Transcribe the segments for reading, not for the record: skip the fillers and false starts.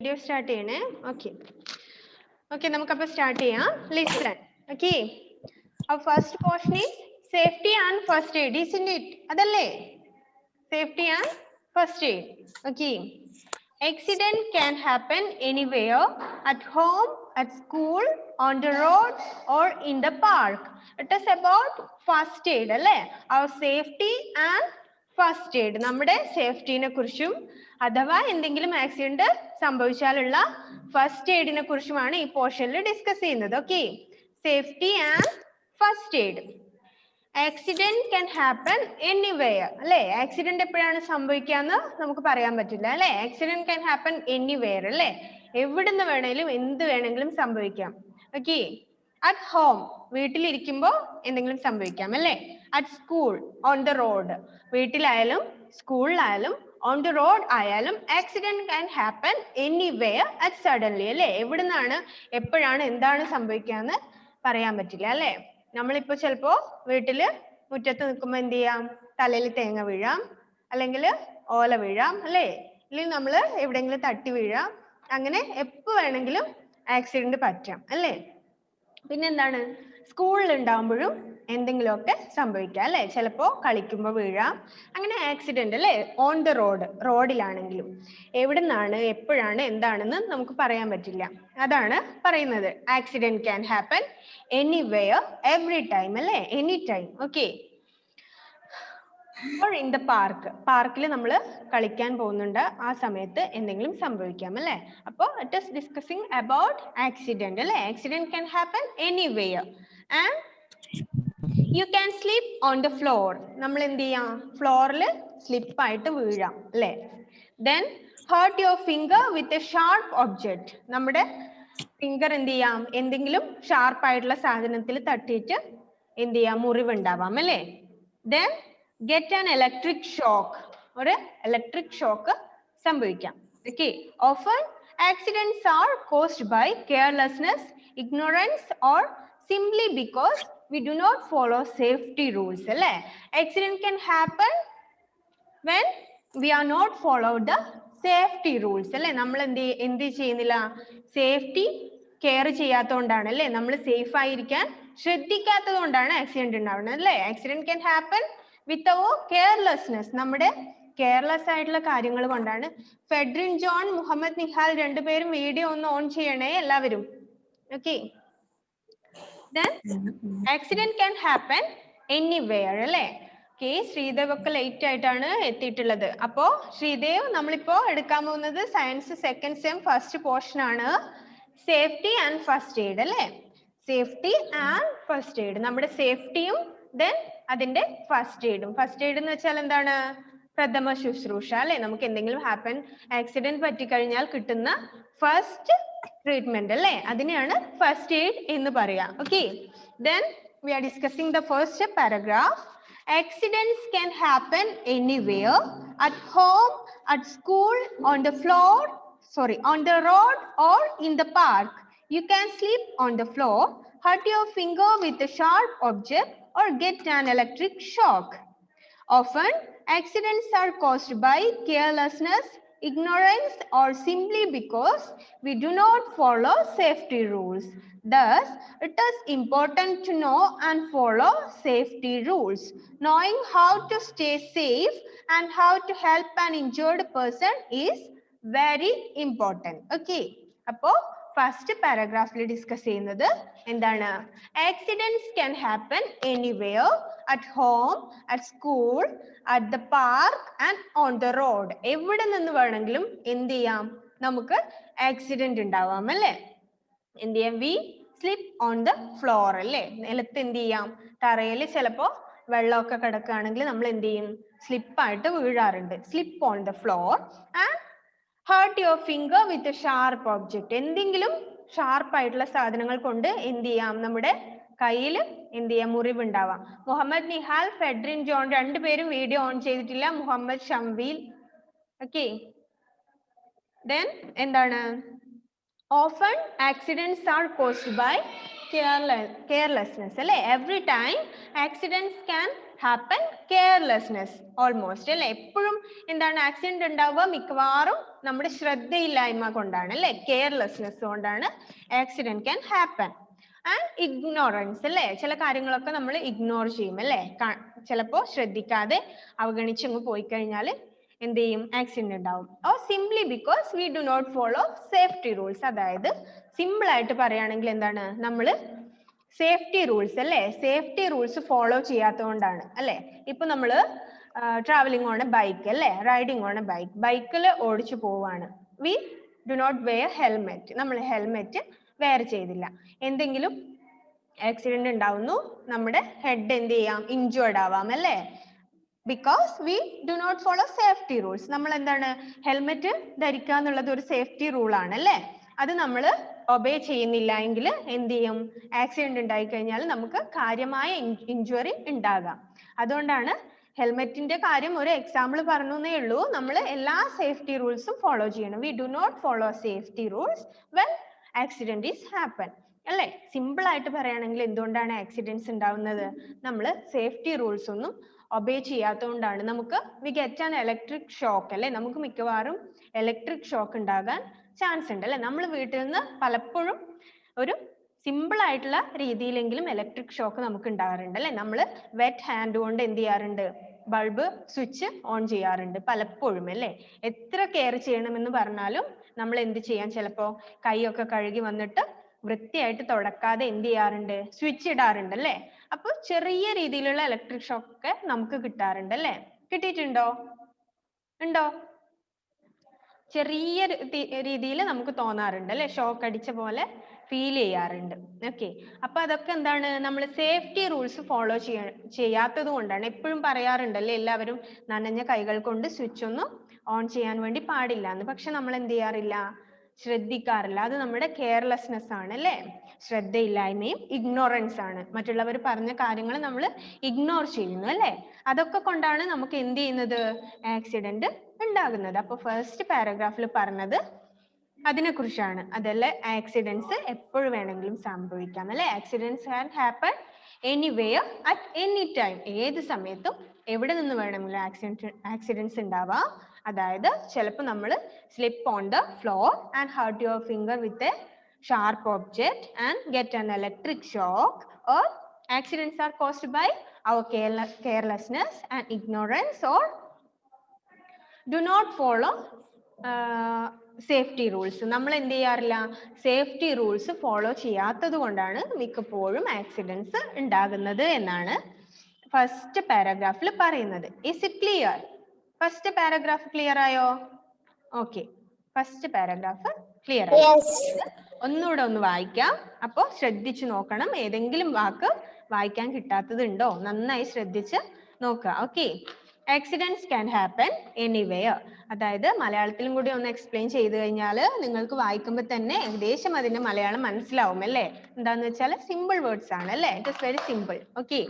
Video start ചെയ്യണേ. Okay okay, നമുക്കപ്പോൾ start ചെയ്യാം. Listen. Okay, first portion is safety and first aid. Isn't it? അതല്ലേ safety and first aid. Okay, accident can happen anywhere, at home, at school, on the road or in the park. It is about first aid അല്ലേ? Our safety and first aid. നമ്മുടെ സേഫ്റ്റിനെ കുറിച്ചും അഥവാ എന്തെങ്കിലും accident സംഭവിച്ചാലുള്ള first എയ്ഡിനെ കുറിച്ചുമാണ് ഈ പോർഷനിൽ discuss ചെയ്യുന്നത്. Okay, safety and first aid. Accident can happen anywhere അല്ലേ? ആക്സിഡന്റ് എപ്പോഴാണ് സംഭവിക്കാന്ന് നമുക്ക് പറയാൻ പറ്റില്ല അല്ലേ? ആക്സിഡന്റ് ക്യാൻ ഹാപ്പൻ എനിവെയർ അല്ലേ? എവിടുന്ന് വേണേലും എന്ത് വേണമെങ്കിലും സംഭവിക്കാം. ഓക്കെ, അറ്റ് ഹോം വീട്ടിലിരിക്കുമ്പോ എന്തെങ്കിലും സംഭവിക്കാം അല്ലേ? At school, on the road വീട്ടിലായാലും സ്കൂളിലായാലും ഓൺ ദ റോഡ് ആയാലും accident can happen anywhere at suddenly അല്ലേ? എവിടുന്നാണ് എപ്പോഴാണ് എന്താണ് സംഭവിക്കാന്ന് പറയാൻ പറ്റില്ല അല്ലേ? നമ്മളിപ്പോ ചിലപ്പോ വീട്ടില് മുറ്റത്ത് നിൽക്കുമ്പോ എന്ത് ചെയ്യാം? തലയിൽ തേങ്ങ വീഴാം, അല്ലെങ്കിൽ ഓല വീഴാം അല്ലേ? അല്ലെങ്കിൽ നമ്മള് എവിടെയെങ്കിലും തട്ടി വീഴാം. അങ്ങനെ എപ്പോ വേണമെങ്കിലും ആക്സിഡന്റ് പറ്റാം അല്ലേ? പിന്നെന്താണ്, സ്കൂളിൽ ഉണ്ടാവുമ്പോഴും എന്തെങ്കിലുമൊക്കെ സംഭവിക്കാം അല്ലേ? ചിലപ്പോ കളിക്കുമ്പോൾ വീഴാം. അങ്ങനെ ആക്സിഡന്റ് അല്ലേ? ഓൺ ദ റോഡ്, റോഡിലാണെങ്കിലും എവിടുന്നാണ് എപ്പോഴാണ് എന്താണെന്ന് നമുക്ക് പറയാൻ പറ്റില്ല. അതാണ് പറയുന്നത് accident can happen anywhere every time അല്ലേ? Any time. Okay, or in the park. പാർക്കിൽ നമ്മൾ കളിക്കാൻ പോകുന്നുണ്ട്, ആ സമയത്ത് എന്തെങ്കിലും സംഭവിക്കാം അല്ലേ? അപ്പോൾ it is discussing about accident അല്ലേ? Accident can happen anywhere. And you can slip on the floor. നമ്മൾ എന്ത് ചെയ്യാം? ഫ്ലോറിൽ സ്ലിപ്പ് ആയിട്ട് വീഴാം അല്ലേ? Then hurt your finger with a sharp object. നമ്മുടെ ഫിംഗർ എന്ത് ചെയ്യാം? എന്തെങ്കിലും ഷാർപ്പ് ആയിട്ടുള്ള സാധനത്തിൽ തട്ടിയിട്ട് എന്ത് ചെയ്യാം? മുറിവുണ്ടാവാം അല്ലേ? Then get an electric shock. ഒരു ഇലക്ട്രിക് ഷോക്ക് സംഭവിക്കാം. Okay, often accidents are caused by carelessness, ignorance or simply because we do not follow safety rules അല്ലേ? Accident can happen when we are not followed the safety rules അല്ലേ? നമ്മൾ എന്ത് ചെയ്യുന്നില്ല? Safety care ചെയ്യാത്തതുകൊണ്ടാണ് അല്ലേ? നമ്മൾ safe ആയിരിക്കാൻ ശ്രദ്ധിക്കാത്തത് കൊണ്ടാണ് accident ഉണ്ടാവുന്നത് അല്ലേ? Accident can happen with our carelessness. നമ്മുടെ കെയർലെസ് ആയിട്ടുള്ള കാര്യങ്ങൾ കൊണ്ടാണ്. ഫെഡ്രിൻ ജോൺ, മുഹമ്മദ് നിഹാൽ രണ്ടുപേരും വീഡിയോ ഒന്ന് ഓൺ ചെയ്യണേ എല്ലാവരും. Okay, then accident can happen anywhere അല്ലേ? ഓക്കെ, ശ്രീദേവ് ഒക്കെ ലേറ്റ് ആയിട്ടാണ് എത്തിയിട്ടുള്ളത്. അപ്പോ ശ്രീദേവ്, നമ്മളിപ്പോ എടുക്കാൻ പോകുന്നത് science second sem first portion ആണ്, സേഫ്റ്റി ആൻഡ് ഫസ്റ്റ് എയ്ഡ് അല്ലേ? Safety and first aid. നമ്മുടെ സേഫ്റ്റിയും ദെൻ അതിന്റെ ഫസ്റ്റ് എയ്ഡും. ഫസ്റ്റ് എയ്ഡ് എന്ന് വെച്ചാൽ എന്താണ്? പ്രഥമ ശുശ്രൂഷ അല്ലെ? നമുക്ക് എന്തെങ്കിലും ആക്സിഡന്റ് പറ്റിക്കഴിഞ്ഞാൽ കിട്ടുന്ന ഫസ്റ്റ് ട്രീറ്റ്മെന്റ് അല്ലേ? അതിനെയാണ് ഫസ്റ്റ് എയ്ഡ് എന്ന് പറയാ. Okay, then we are discussing the first paragraph. Accidents can happen anywhere, at home, at school, on the road or in the park. You can slip on the floor, hurt your finger with a sharp object or get an electric shock. Often, accidents are caused by carelessness, ignorance, or simply because we do not follow safety rules. Thus, it is important to know and follow safety rules. Knowing how to stay safe and how to help an injured person is very important. Okay. Appo first paragraph il discuss cheyyunnathu endana? Accidents can happen anywhere, at home, at school, at the park and on the road. എവിടെ നിന്ന് വേണമെങ്കിലും എന്ത് ചെയ്യാം? നമുക്ക് accident ഉണ്ടാവാം അല്ലേ? എന്ത് ചെയ്യാം? We slip on the floor അല്ലേ? നിലത്ത് എന്ത് ചെയ്യാം? തറയിൽ ചിലപ്പോ വെള്ളമൊക്കെ കിടക്കുകയാണെങ്കിൽ നമ്മൾ എന്ത് ചെയ്യും? സ്ലിപ്പായിട്ട് വീഴാറുണ്ട്. Slip on the floor and hurt your finger with a sharp object. എന്തെങ്കിലും ഷാർപ്പ് ആയിട്ടുള്ള സാധനങ്ങൾ കൊണ്ട് എന്ത് ചെയ്യാം? നമ്മുടെ കയ്യിൽ എന്ത് ചെയ്യാം? മുറിവുണ്ടാവാം. മുഹമ്മദ് നിഹാൽ, ഫെഡ്രിൻ ജോൺ രണ്ടുപേരും വീഡിയോ ഓൺ ചെയ്തിട്ടില്ല. മുഹമ്മദ് ഷംവീൽ. ഓക്കെ, ദെൻ എന്താണ്? Often accidents are caused by carelessness അല്ലേ? Every time accidents can happen? Carelessness. Almost അല്ലെ? എപ്പോഴും എന്താണ് ആക്സിഡന്റ് ഉണ്ടാവുക? മിക്കവാറും നമ്മുടെ ശ്രദ്ധയില്ലായ്മ കൊണ്ടാണ് അല്ലെ? കെയർലെസ്നെസ് കൊണ്ടാണ് accident can happen. And ignorance അല്ലെ? ചില കാര്യങ്ങളൊക്കെ നമ്മൾ ഇഗ്നോർ ചെയ്യും അല്ലെ? ചിലപ്പോ ശ്രദ്ധിക്കാതെ അവഗണിച്ചങ്ങ് പോയി കഴിഞ്ഞാൽ എന്ത് ചെയ്യും? ആക്സിഡന്റ് ഉണ്ടാവും. Or simply because we do not follow safety rules. അതായത് സിമ്പിൾ ആയിട്ട് പറയുകയാണെങ്കിൽ എന്താണ്? നമ്മൾ സേഫ്റ്റി റൂൾസ് അല്ലെ? സേഫ്റ്റി റൂൾസ് ഫോളോ ചെയ്യാത്തതുകൊണ്ടാണ് അല്ലെ? ഇപ്പൊ നമ്മള് ട്രാവലിംഗ് ഓൺ എ ബൈക്ക് അല്ലെ? റൈഡിങ് ഓൺ എ ബൈക്ക്, ബൈക്കിൽ ഓടിച്ചു പോവാണ്. We do not wear helmet. നമ്മൾ ഹെൽമെറ്റ് വെയർ ചെയ്തില്ല. എന്തെങ്കിലും ആക്സിഡന്റ് ഉണ്ടാവുന്നു, നമ്മുടെ ഹെഡ് എന്ത് ചെയ്യാം? ഇൻജേർഡ് ആവാം അല്ലെ? Because we do not follow safety rules. നമ്മൾ എന്താണ്? ഹെൽമെറ്റ് ധരിക്കുക എന്നുള്ളത് ഒരു സേഫ്റ്റി റൂൾ ആണ് അല്ലെ? അത് നമ്മൾ ഒബേ ചെയ്യുന്നില്ല എങ്കിൽ എന്ത് ചെയ്യും? ആക്സിഡന്റ് ഉണ്ടായി കഴിഞ്ഞാൽ നമുക്ക് കാര്യമായ ഇഞ്ചുറി ഉണ്ടാകാം. അതുകൊണ്ടാണ് ഹെൽമെറ്റിന്റെ കാര്യം ഒരു എക്സാമ്പിൾ പറഞ്ഞേ ഉള്ളൂ. നമ്മൾ എല്ലാ സേഫ്റ്റി റൂൾസും ഫോളോ ചെയ്യണം. We do not follow safety rules when accident is happen അല്ലെ? സിമ്പിൾ ആയിട്ട് പറയുകയാണെങ്കിൽ എന്തുകൊണ്ടാണ് ആക്സിഡന്റ്സ് ഉണ്ടാവുന്നത്? നമ്മൾ സേഫ്റ്റി റൂൾസ് ഒന്നും ഒബേ ചെയ്യാത്തതുകൊണ്ടാണ്. നമുക്ക് we get an electric shock അല്ലെ? നമുക്ക് മിക്കവാറും ഇലക്ട്രിക് ഷോക്ക് ഉണ്ടാകാൻ ചാൻസ് ഉണ്ട് അല്ലെ? നമ്മൾ വീട്ടിൽ നിന്ന് പലപ്പോഴും ഒരു സിമ്പിൾ ആയിട്ടുള്ള രീതിയിലെങ്കിലും ഇലക്ട്രിക് ഷോക്ക് നമുക്ക് ഉണ്ടാകാറുണ്ട് അല്ലെ? നമ്മൾ വെറ്റ് ഹാൻഡ് കൊണ്ട് എന്ത് ചെയ്യാറുണ്ട്? ബൾബ് സ്വിച്ച് ഓൺ ചെയ്യാറുണ്ട് പലപ്പോഴും അല്ലെ? എത്ര കെയർ ചെയ്യണമെന്ന് പറഞ്ഞാലും നമ്മൾ എന്ത് ചെയ്യാൻ? ചിലപ്പോ കൈയൊക്കെ കഴുകി വന്നിട്ട് വൃത്തിയായിട്ട് തുടക്കാതെ എന്ത് ചെയ്യാറുണ്ട്? സ്വിച്ച് ഇടാറുണ്ട് അല്ലെ? അപ്പൊ ചെറിയ രീതിയിലുള്ള ഇലക്ട്രിക് ഷോക്ക് ഒക്കെ നമുക്ക് കിട്ടാറുണ്ട് അല്ലെ? കിട്ടിയിട്ടുണ്ടോ? ഉണ്ടോ? ചെറിയ രീതിയിൽ നമുക്ക് തോന്നാറുണ്ട് അല്ലെ? ഷോക്ക് അടിച്ച പോലെ ഫീൽ ചെയ്യാറുണ്ട്. ഓക്കെ, അപ്പൊ അതൊക്കെ എന്താണ്? നമ്മൾ സേഫ്റ്റി റൂൾസ് ഫോളോ ചെയ്യാത്തത് കൊണ്ടാണ്. എപ്പോഴും പറയാറുണ്ടല്ലേ എല്ലാവരും, നനഞ്ഞ കൈകൾ കൊണ്ട് സ്വിച്ച് ഒന്നും ഓൺ ചെയ്യാൻ വേണ്ടി പാടില്ല എന്ന്. പക്ഷെ നമ്മൾ എന്ത് ചെയ്യാറില്ല? ശ്രദ്ധിക്കാറില്ല. അത് നമ്മുടെ കെയർലെസ്നെസ് ആണ് അല്ലെ? ശ്രദ്ധയില്ലായ്മയും ഇഗ്നോറൻസ് ആണ്. മറ്റുള്ളവർ പറഞ്ഞ കാര്യങ്ങൾ നമ്മൾ ഇഗ്നോർ ചെയ്യുന്നു അല്ലെ? അതൊക്കെ കൊണ്ടാണ് നമുക്ക് എന്ത് ചെയ്യുന്നത്? ആക്സിഡന്റ് ഉണ്ടാകുന്നത്. അപ്പൊ ഫസ്റ്റ് പാരഗ്രാഫിൽ പറഞ്ഞത് അതിനെ കുറിച്ചാണ്. അതല്ലേ ആക്സിഡന്റ്സ് എപ്പോഴും വേണമെങ്കിലും സംഭവിക്കാം അല്ലെ? Accidents can happen anywhere at any time. ഏത് സമയത്തും എവിടെ നിന്ന് വേണമെങ്കിലും ആക്സിഡന്റ്സ് ഉണ്ടാവാം. അതായത് ചിലപ്പോൾ നമ്മൾ slip on the floor and hurt your finger with a sharp object and get an electric shock, or accidents are caused by our carelessness and ignorance, or do not follow safety rules. നമ്മൾ എന്ത് ചെയ്യാറില്ല? Safety rules follow ചെയ്യാത്തത് കൊണ്ടാണ് മിക്കപ്പോഴും accidents ഉണ്ടാകുന്നത് എന്നാണ് first പാരഗ്രാഫിൽ പറയുന്നത്. Is it clear? First paragraph clear ആയോ? ഓക്കെ, ഫസ്റ്റ് പാരഗ്രാഫ് ക്ലിയർ ആയോ? ഒന്നുകൂടെ ഒന്ന് വായിക്കാം. അപ്പൊ ശ്രദ്ധിച്ചു നോക്കണം. ഏതെങ്കിലും വാക്ക് വായിക്കാൻ കിട്ടാത്തത് ഉണ്ടോ? നന്നായി ശ്രദ്ധിച്ച് നോക്കുക. Okay, accidents can happen anywhere. അതായത് മലയാളത്തിലും കൂടി ഒന്ന് എക്സ്പ്ലെയിൻ ചെയ്തു കഴിഞ്ഞാൽ നിങ്ങൾക്ക് വായിക്കുമ്പോൾ തന്നെ ഏകദേശം അതിന്റെ മലയാളം മനസ്സിലാവും അല്ലേ? എന്താന്ന് വെച്ചാൽ സിമ്പിൾ വേർഡ്സ് ആണ് അല്ലേ? It is very simple. Okay,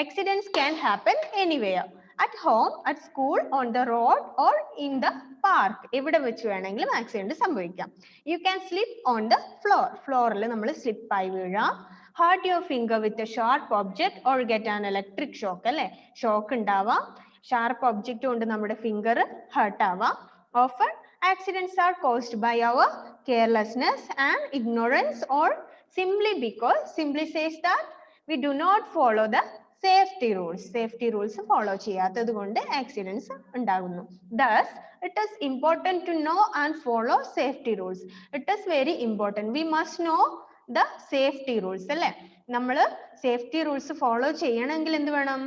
accidents can happen anywhere. At home, at school, on the road, or in the park. എവിടെ വെച്ച് വേണമെങ്കിലും ആക്സിഡന്റ് സംഭവിക്കാം. You can slip on the floor. ഫ്ലോറിൽ നമ്മൾ സ്ലിപ്പായി വീഴാം. Hurt your finger with a sharp object or get an electric shock അല്ലെ? Shock ഉണ്ടാവാം. ഷാർപ്പ് ഒബ്ജെക്ട് കൊണ്ട് നമ്മുടെ ഫിംഗർ ഹർട്ട് ആവാം. Often accidents are caused by our carelessness and ignorance, or simply because, simply says that we do not follow the safety rules. Safety rules follow ചെയ്യാത്തത് കൊണ്ട് accidents ഉണ്ടാകുന്നു. Thus, it is important to know and follow safety rules. It is very important. We must know the safety rules അല്ലേ? നമ്മൾ safety rules follow ചെയ്യണമെങ്കിൽ എന്ത് വേണം?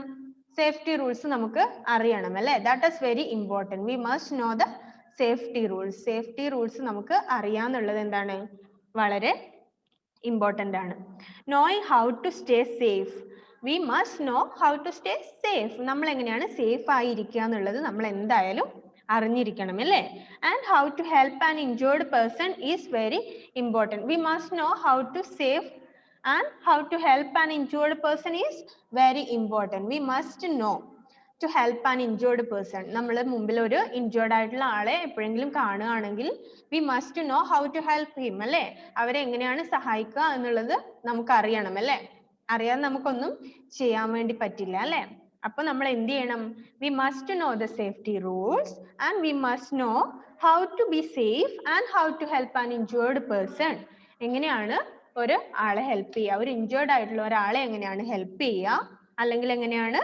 Safety rules നമുക്ക് അറിയണം അല്ലേ? That is very important. We must know the safety rules. Safety rules നമുക്ക് അറിയാന്നുള്ളത് എന്താണ്? വളരെ ഇമ്പോർട്ടന്റ് ആണ്. Knowing how to stay safe. We must know how to stay safe. നമ്മൾ എങ്ങനെയാണ് സേഫ് ആയിരിക്കുക എന്നുള്ളത് നമ്മൾ എന്തായാലും അറിഞ്ഞിരിക്കണം അല്ലേ? And how to help an injured person is very important. We must know how to save and how to help an injured person is very important. We must know to help an injured person. നമ്മൾ മുമ്പിൽ ഒരു injured ആയിട്ടുള്ള ആളെ എപ്പോഴെങ്കിലും കാണുകയാണെങ്കിൽ we must know how to help him അല്ലേ? അവരെ എങ്ങനെയാണ് സഹായിക്കുക എന്നുള്ളത് നമുക്ക് അറിയണം അല്ലേ? അറിയാതെ നമുക്കൊന്നും ചെയ്യാൻ വേണ്ടി പറ്റില്ല അല്ലേ? അപ്പൊ നമ്മൾ എന്ത് ചെയ്യണം? We must know the safety rules and we must know how to be safe and how to help an injured person. എങ്ങനെയാണ് ഒരു ആളെ ഹെൽപ്പ് ചെയ്യുക, ഒരു ഇൻജേർഡ് ആയിട്ടുള്ള ഒരാളെ എങ്ങനെയാണ് ഹെൽപ്പ് ചെയ്യുക, അല്ലെങ്കിൽ എങ്ങനെയാണ്